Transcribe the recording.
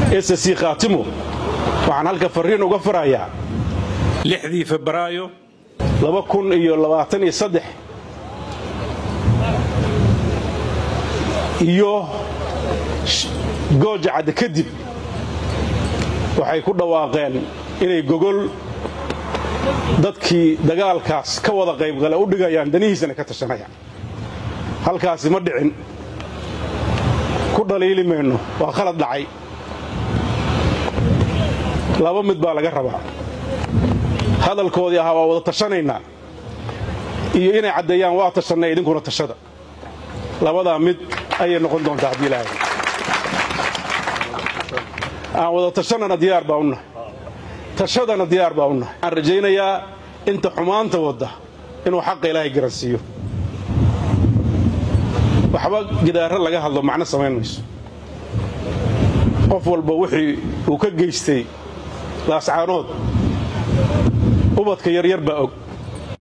SSC khaatimo waxaan halka fariin uga farayaa 6 Febraayo 2023 iyo gooja cad kadib waxay ku dhawaaqeen inay gogol dadkii dagaalkaas ka wada qayb galay u dhigayaan danihiisana ka tashanayaan halkaasi ma dhicin ku dhaliili meeno waa khalad dhacay laba mid baa laga rabaa hadalkoodii ahaa waa wada tashanaynaa iyo inay cadeeyaan waa tashanay idinkuna tashada labada mid ayay noqon doontaa hadii ilaahay aan wada tashanana diyaar baa una tashadana diyaar baa una aan rajaynayaa inta xumaanta wada inuu xaq ilaahay garansiiyo waxba gidaar laga hadlo macna sameynayso qof walba wixii uu ka geystay laascaanood ubadka yar yar baa og